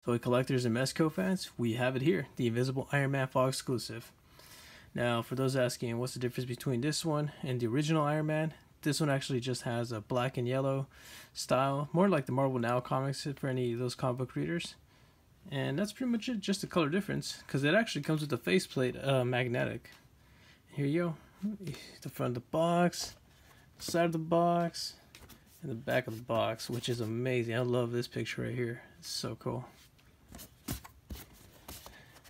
Toy collectors and Mezco fans, we have it here, the Invisible Iron Man Fall exclusive. Now, for those asking what's the difference between this one and the original Iron Man, this one actually just has a black and yellow style, more like the Marvel Now comics for any of those comic book readers. And that's pretty much it, just a color difference, because it actually comes with the faceplate magnetic. Here you go, the front of the box, side of the box, and the back of the box, which is amazing. I love this picture right here, it's so cool.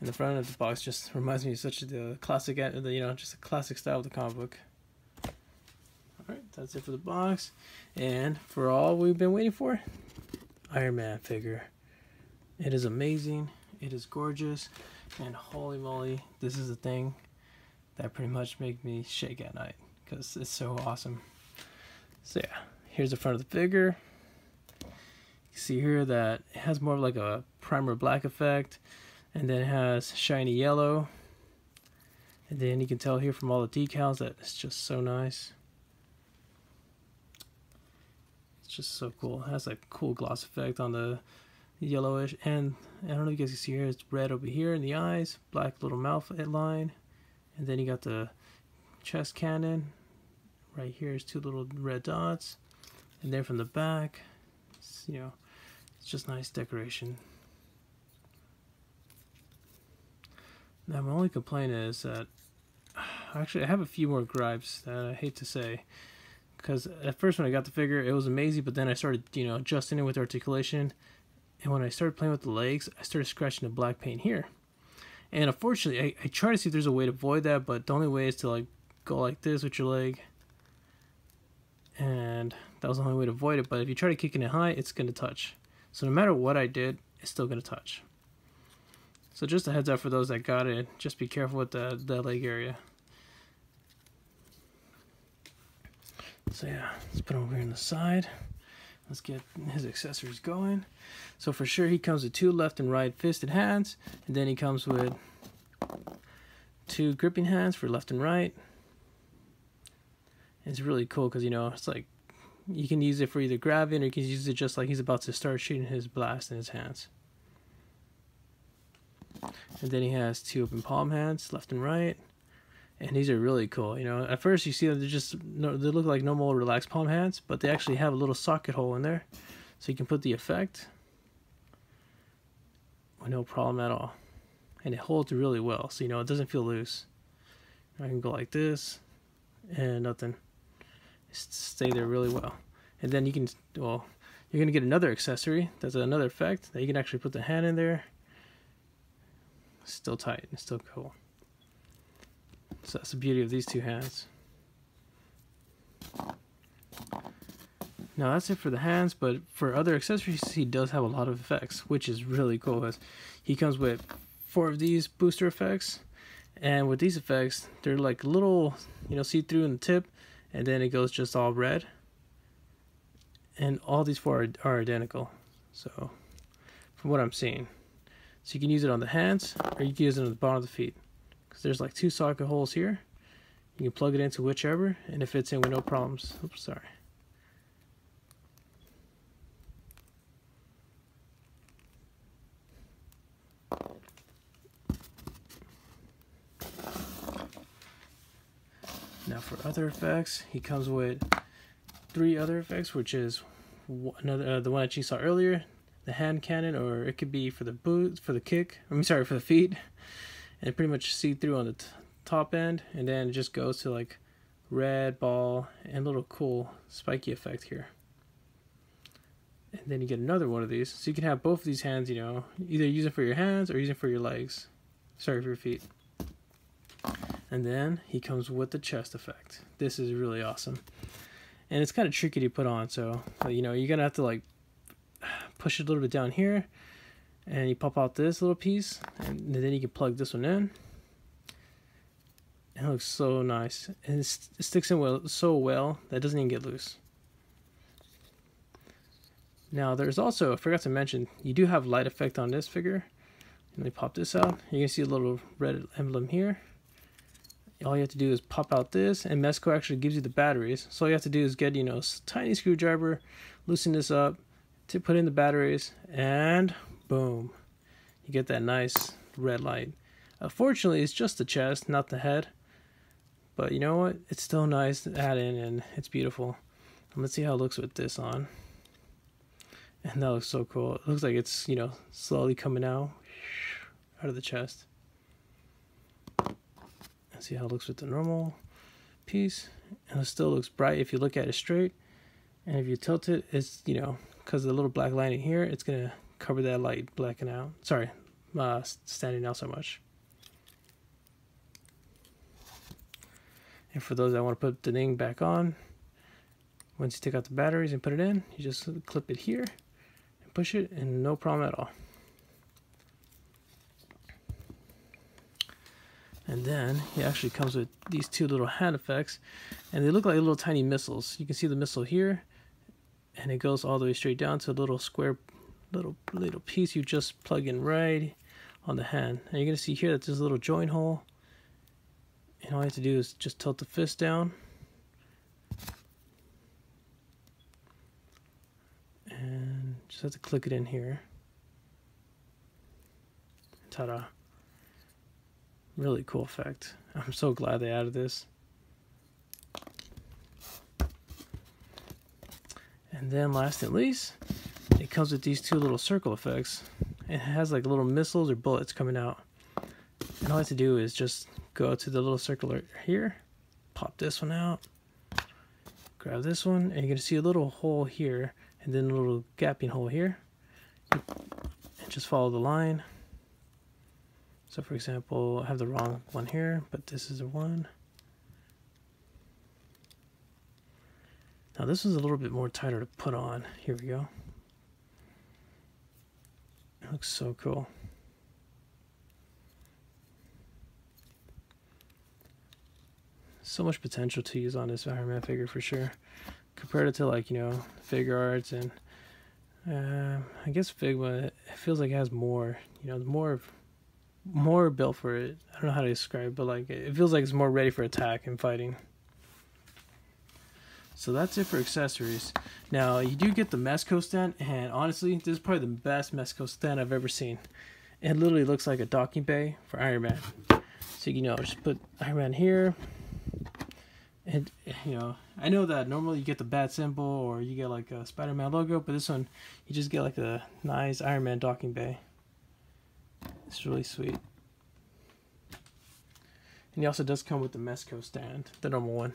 And the front of the box just reminds me of such the classic, just a classic style of the comic book. Alright, that's it for the box. And for all we've been waiting for, Iron Man figure. It is amazing, it is gorgeous, and holy moly, this is the thing that pretty much makes me shake at night, because it's so awesome. So yeah, here's the front of the figure. You see here that it has more of like a primer black effect, and then it has shiny yellow, and then you can tell here from all the decals that it's just so nice. It's just so cool. It has a cool gloss effect on the yellowish, and I don't know if you guys can see here, it's red over here in the eyes, black little mouth line, and then you got the chest cannon. Right here is two little red dots, and then from the back, it's just nice decoration. Now my only complaint is that, actually I have a few more gripes that I hate to say, because at first when I got the figure it was amazing, but then I started adjusting it with articulation, and when I started playing with the legs I started scratching the black paint here. And unfortunately I try to see if there's a way to avoid that, but the only way is to like go like this with your leg, and that was the only way to avoid it. But if you try to kick it high, it's going to touch. So no matter what I did, it's still going to touch. So just a heads up for those that got it, just be careful with the leg area. So yeah, let's put him over here on the side. Let's get his accessories going. So for sure he comes with two left and right fisted hands, and then he comes with two gripping hands for left and right. And it's really cool because it's like you can use it for either grabbing, or you can use it just like he's about to start shooting his blast in his hands. And then he has two open palm hands, left and right, and these are really cool. At first you see them, they look like normal relaxed palm hands, but they actually have a little socket hole in there, so you can put the effect with no problem at all, and it holds really well, so it doesn't feel loose. I can go like this, and nothing. Stay there really well. And then you can, you're gonna get another accessory. That's another effect that you can actually put the hand in there. Still tight and still cool. So that's the beauty of these two hands. Now that's it for the hands, but for other accessories he does have a lot of effects, which is really cool. Because he comes with 4 of these booster effects, and with these effects they're like little see-through in the tip, and then it goes just all red, and all these 4 are identical, so from what I'm seeing. So you can use it on the hands, or you can use it on the bottom of the feet, because there's like 2 socket holes here. You can plug it into whichever, and it fits in with no problems. Oops, sorry. Now for other effects, he comes with 3 other effects, which is the one that you saw earlier, the hand cannon, or it could be for the boot, for the kick. For the feet, and pretty much see through on the top end, and then it just goes to like red ball and little cool spiky effect here. And then you get another one of these, so you can have both of these hands. Either use it for your hands or use it for your legs. Sorry, for your feet. And then he comes with the chest effect. This is really awesome, and it's kind of tricky to put on. So you're gonna have to like push it a little bit down here, and you pop out this little piece, and then you can plug this one in. It looks so nice, and it sticks in so well that it doesn't even get loose. Now there's also, I forgot to mention, you do have light effect on this figure. Let me pop this out. You can see a little red emblem here. All you have to do is pop out this, and Mezco actually gives you the batteries. So all you have to do is get a tiny screwdriver, loosen this up, to put in the batteries, and boom, you get that nice red light. Unfortunately, it's just the chest, not the head. But you know what? It's still nice to add in, and it's beautiful. And let's see how it looks with this on. And that looks so cool. It looks like it's, you know, slowly coming out of the chest. And see how it looks with the normal piece. And it still looks bright if you look at it straight. And if you tilt it, it's, you know, because of the little black lining here, it's going to cover that light blacking out. Sorry, standing out so much. And for those that want to put the thing back on, once you take out the batteries and put it in, you just clip it here and push it, and no problem at all. And then it actually comes with these two little hand effects, and they look like little tiny missiles. You can see the missile here, and it goes all the way straight down to a little square, little piece you just plug in right on the hand. And you're gonna see here that there's a little joint hole. And all you have to do is just tilt the fist down. And just have to click it in here. Ta-da. Really cool effect. I'm so glad they added this. And then last and least, it comes with these two little circle effects. It has like little missiles or bullets coming out. And all I have to do is just go to the little circle here, pop this one out, grab this one, and you're going to see a little hole here, and then a little gapping hole here, and just follow the line. So for example, I have the wrong one here, but this is the one. Now this is a little bit more tighter to put on. Here we go. It looks so cool. So much potential to use on this Iron Man figure for sure, compared to like, you know, Figure Arts and I guess Figma. It feels like it has more, you know, more built for it. I don't know how to describe it, but like it feels like it's more ready for attack and fighting. So that's it for accessories. Now you do get the Mezco stand, and honestly, this is probably the best Mezco stand I've ever seen. It literally looks like a docking bay for Iron Man. So you know, just put Iron Man here. And, you know, I know that normally you get the bat symbol or you get like a Spider-Man logo, but this one, you just get like a nice Iron Man docking bay. It's really sweet. And he also does come with the Mezco stand, the normal one.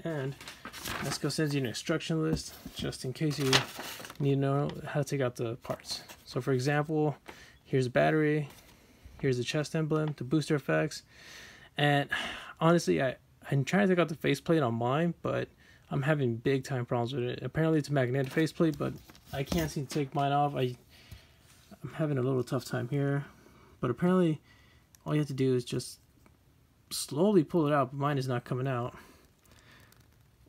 And Mezco sends you an instruction list just in case you need to know how to take out the parts. So for example, here's the battery, here's the chest emblem, the booster effects, and honestly, I'm trying to take out the faceplate on mine, but I'm having big time problems with it. Apparently it's a magnetic faceplate, but I can't seem to take mine off. I'm having a little tough time here, but apparently all you have to do is just slowly pull it out, but mine is not coming out.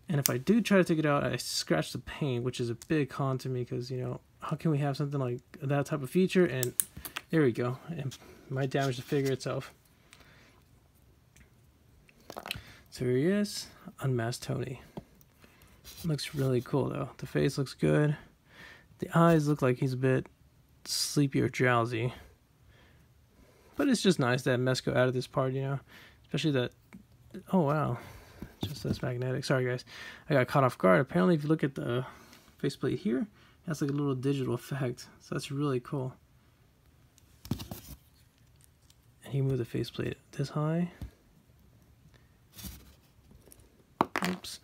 And if I do try to take it out, I scratch the paint, which is a big con to me, because, you know, how can we have something like that type of feature? And there we go, and might damage the figure itself. So here he is, Unmasked Tony. Looks really cool though. The face looks good. The eyes look like he's a bit sleepy or drowsy. But it's just nice that Mezco added this part, you know. Especially that, oh wow, just that's magnetic. Sorry guys, I got caught off guard. Apparently if you look at the faceplate here, that's like a little digital effect. So that's really cool. And you move the faceplate this high. Oops.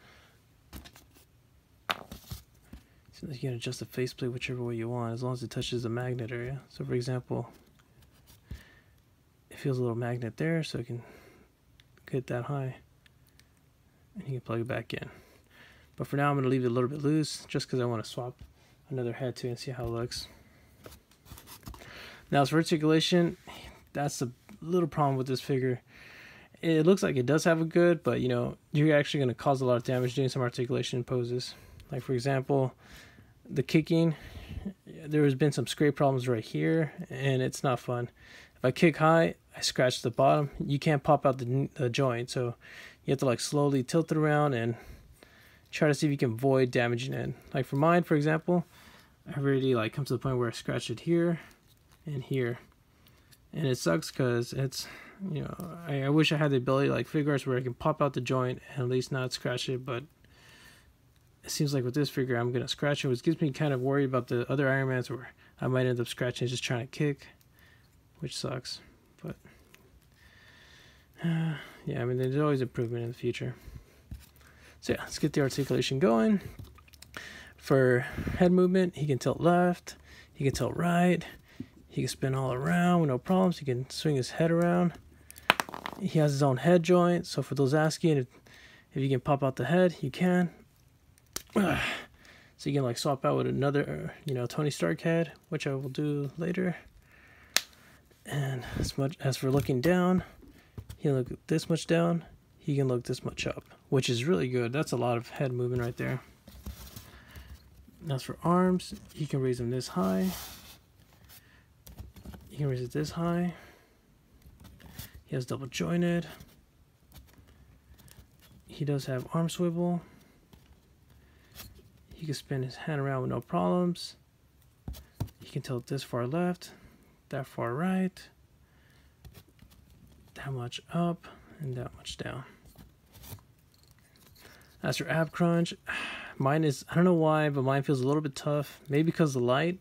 So you can adjust the faceplate whichever way you want, as long as it touches the magnet area. So for example, it feels a little magnet there, so it can get that high. And you can plug it back in. But for now, I'm going to leave it a little bit loose, just because I want to swap another head to and see how it looks. Now as for articulation, that's the little problem with this figure. It looks like it does have a good, but you know, you're actually going to cause a lot of damage doing some articulation poses. Like for example, the kicking, there has been some scrape problems right here, and it's not fun. If I kick high, I scratch the bottom. You can't pop out the joint, so you have to like slowly tilt it around and try to see if you can avoid damaging it. Like for mine, for example, I already like come to the point where I scratched it here and here, and it sucks because it's, you know, I wish I had the ability like figure arts where I can pop out the joint and at least not scratch it, but it seems like with this figure I'm gonna scratch it, which gets me kind of worried about the other Iron Mans where I might end up scratching just trying to kick, which sucks. But yeah, I mean, there's always improvement in the future. So yeah, let's get the articulation going. For head movement, he can tilt left, he can tilt right, he can spin all around with no problems, he can swing his head around. He has his own head joint, so for those asking if you can pop out the head, you can. So you can like swap out with another, you know, Tony Stark head, which I will do later. And as for looking down, he can look this much down, he can look this much up, which is really good. That's a lot of head movement right there. As for arms, he can raise them this high. He can raise it this high. He has double jointed. He does have arm swivel. He can spin his hand around with no problems. He can tilt this far left, that far right, that much up, and that much down. As for ab crunch, mine is, I don't know why, but mine feels a little bit tough. Maybe because of the light,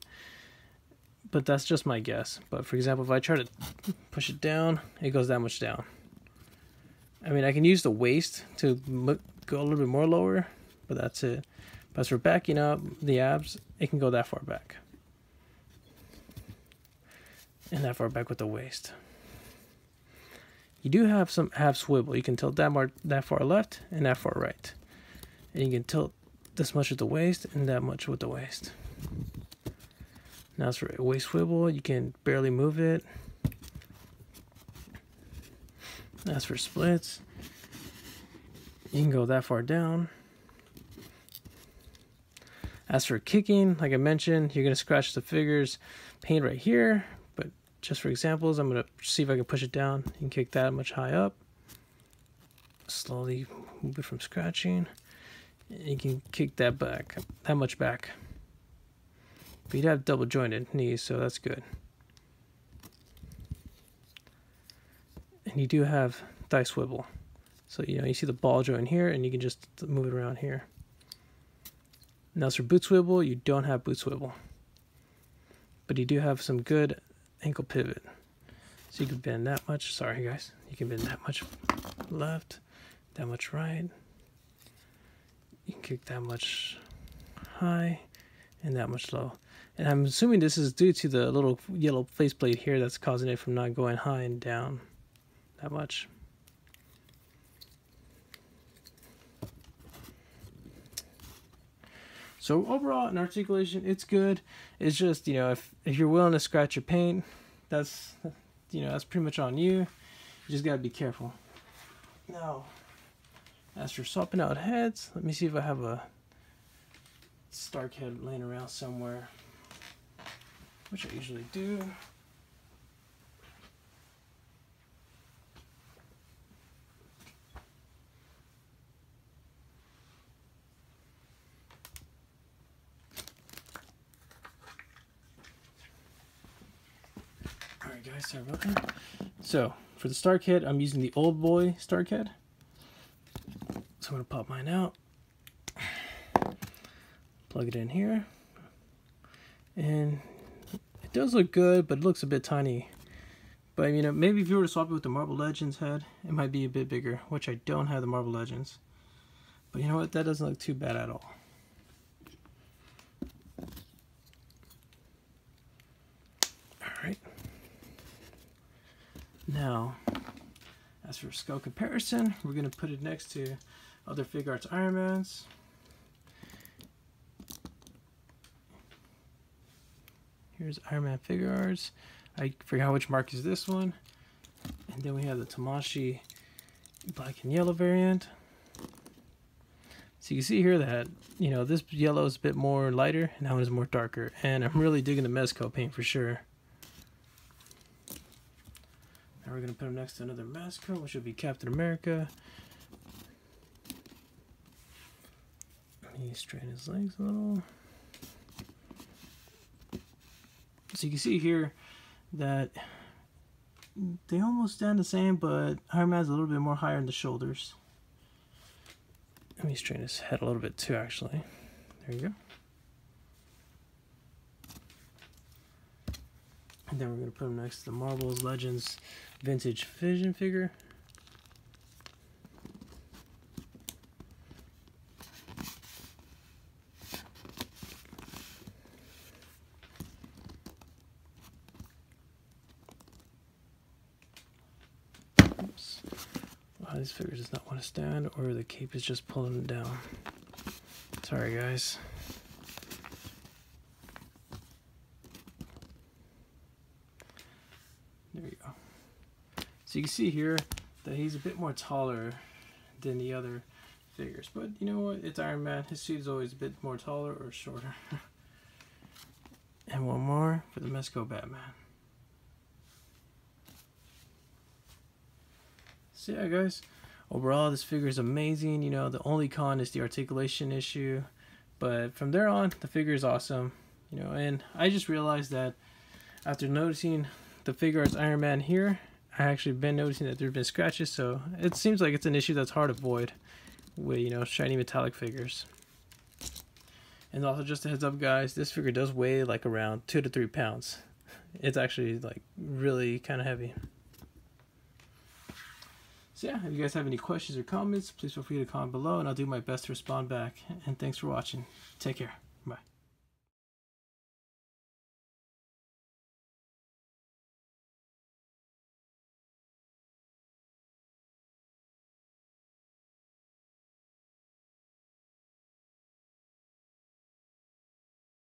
but that's just my guess. But for example, if I try to push it down, it goes that much down. I mean, I can use the waist to go a little bit more lower, but that's it. But as for backing up the abs, it can go that far back. And that far back with the waist. You do have some ab swivel. You can tilt that far left and that far right. And you can tilt this much with the waist and that much with the waist. Now as for a waist swivel, you can barely move it. As for splits, you can go that far down. As for kicking, like I mentioned, you're going to scratch the figure's paint right here. But just for examples, I'm going to see if I can push it down. You can kick that much high up. Slowly move it from scratching. And you can kick that back, that much back. But you'd have double jointed knees, so that's good. And you do have thigh swivel. So, you know, you see the ball joint here, and you can just move it around here. Now, as for boot swivel, you don't have boot swivel. But you do have some good ankle pivot. So you can bend that much. Sorry, guys. You can bend that much left, that much right. You can kick that much high and that much low. And I'm assuming this is due to the little yellow faceplate here that's causing it from not going high and down that much. So overall, in articulation, it's good. It's just, you know, if you're willing to scratch your paint, that's, you know, that's pretty much on you. You just gotta be careful. Now, as for swapping out heads, let me see if I have a Stark head laying around somewhere, which I usually do. Alright guys, sorry about that. So, for the Stark head, I'm using the old boy Stark head. So I'm going to pop mine out. Plug it in here. And it does look good, but it looks a bit tiny. But, you know, maybe if you were to swap it with the Marvel Legends head, it might be a bit bigger, which I don't have the Marvel Legends. But you know what? That doesn't look too bad at all. Alright. Now, as for scale comparison, we're going to put it next to other Fig Arts Iron Mans. Here's Iron Man Fig Arts. I forgot which mark is this one. And then we have the Tamashi black and yellow variant. So you can see here that, you know, this yellow is a bit more lighter and that one is more darker. And I'm really digging the Mezco paint for sure. Now we're going to put him next to another Mezco, which will be Captain America. Let me straighten his legs a little. So you can see here that they almost stand the same, but Iron Man's a little bit more higher in the shoulders. Let me straighten his head a little bit too, actually. There you go. And then we're going to put him next to the Marvel's Legends Vintage Vision figure. Oops. Wow, these figures does not want to stand, or the cape is just pulling them down. Sorry, guys. There you go. So you can see here that he's a bit more taller than the other figures. But you know what? It's Iron Man. His suit's always a bit more taller or shorter. And one more for the Mezco Batman. So yeah, guys. Overall, this figure is amazing. You know, the only con is the articulation issue. But from there on, the figure is awesome. You know, and I just realized that after noticing the figure arts Iron Man here, I actually been noticing that there have been scratches, so it seems like it's an issue that's hard to avoid with, you know, shiny metallic figures. And also, just a heads up, guys, this figure does weigh like around 2 to 3 pounds. It's actually like really kind of heavy. So yeah, if you guys have any questions or comments, please feel free to comment below and I'll do my best to respond back. And thanks for watching. Take care. Bye.